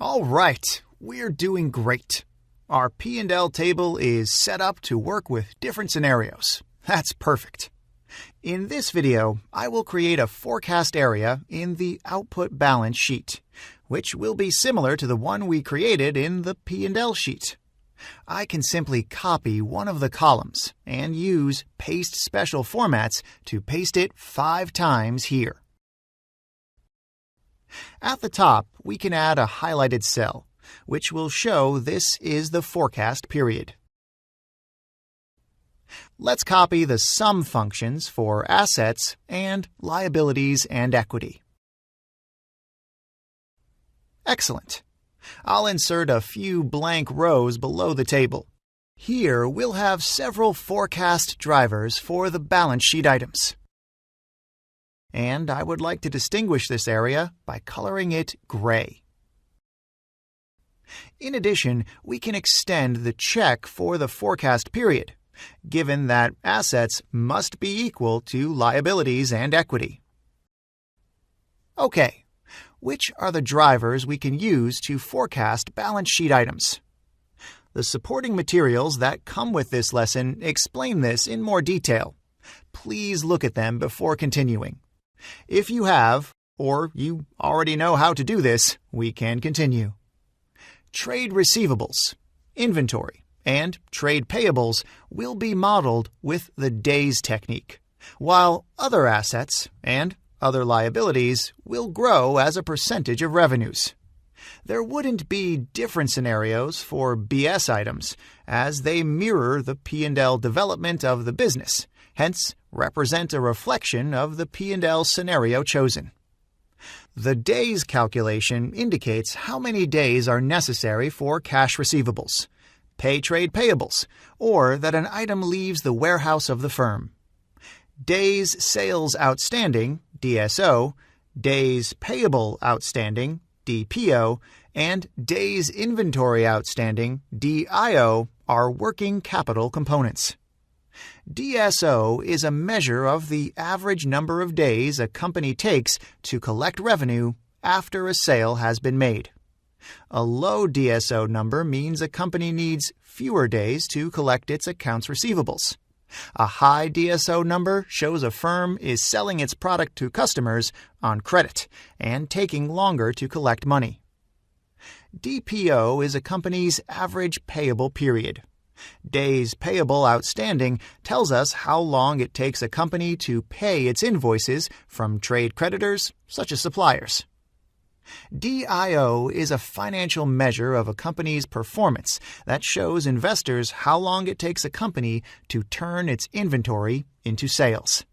All right, we're doing great. Our P&L table is set up to work with different scenarios. That's perfect. In this video, I will create a forecast area in the output balance sheet, which will be similar to the one we created in the P&L sheet. I can simply copy one of the columns and use paste special formats to paste it 5 times here. At the top, we can add a highlighted cell, which will show this is the forecast period. Let's copy the sum functions for assets and liabilities and equity. Excellent. I'll insert a few blank rows below the table. Here we'll have several forecast drivers for the balance sheet items. And I would like to distinguish this area by coloring it gray. In addition, we can extend the check for the forecast period, given that assets must be equal to liabilities and equity. Okay, which are the drivers we can use to forecast balance sheet items? The supporting materials that come with this lesson explain this in more detail. Please look at them before continuing. If you have, or you already know how to do this, we can continue. Trade receivables, inventory, and trade payables will be modeled with the days technique, while other assets and other liabilities will grow as a percentage of revenues. There wouldn't be different scenarios for BS items, as they mirror the P&L development of the business, hence represent a reflection of the P&L scenario chosen. The days calculation indicates how many days are necessary for cash receivables, pay trade payables, or that an item leaves the warehouse of the firm. Days sales outstanding, DSO, days payable outstanding, DPO, and days inventory outstanding, DIO, are working capital components. DSO is a measure of the average number of days a company takes to collect revenue after a sale has been made. A low DSO number means a company needs fewer days to collect its accounts receivables. A high DSO number shows a firm is selling its product to customers on credit and taking longer to collect money. DPO is a company's average payable period. Days payable outstanding tells us how long it takes a company to pay its invoices from trade creditors, such as suppliers. DIO is a financial measure of a company's performance that shows investors how long it takes a company to turn its inventory into sales.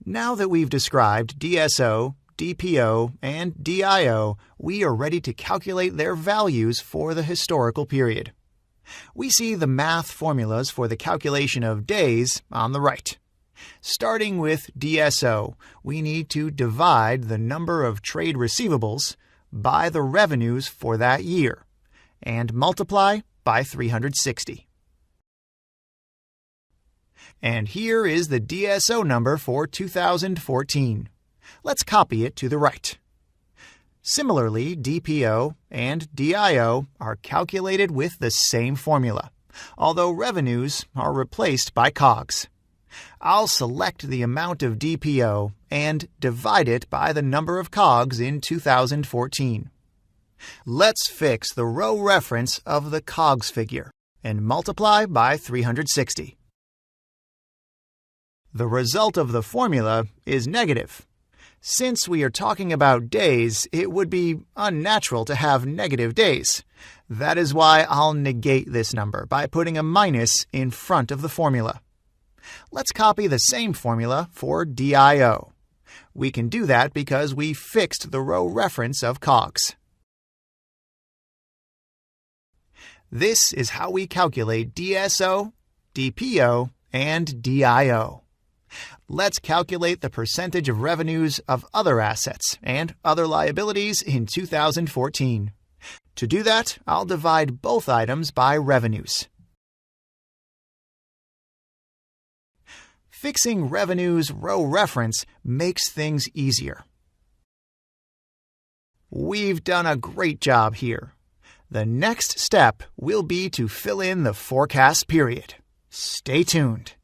Now that we've described DSO, DPO, and DIO, we are ready to calculate their values for the historical period. We see the math formulas for the calculation of days on the right. Starting with DSO, we need to divide the number of trade receivables by the revenues for that year and multiply by 360. And here is the DSO number for 2014. Let's copy it to the right. Similarly, DPO and DIO are calculated with the same formula, although revenues are replaced by COGS. I'll select the amount of DPO and divide it by the number of COGS in 2014. Let's fix the row reference of the COGS figure and multiply by 360. The result of the formula is negative. Since we are talking about days, it would be unnatural to have negative days. That is why I'll negate this number by putting a minus in front of the formula. Let's copy the same formula for DIO. We can do that because we fixed the row reference of COGS. This is how we calculate DSO, DPO, and DIO. Let's calculate the percentage of revenues of other assets and other liabilities in 2014. To do that, I'll divide both items by revenues. Fixing revenues row reference makes things easier. We've done a great job here. The next step will be to fill in the forecast period. Stay tuned.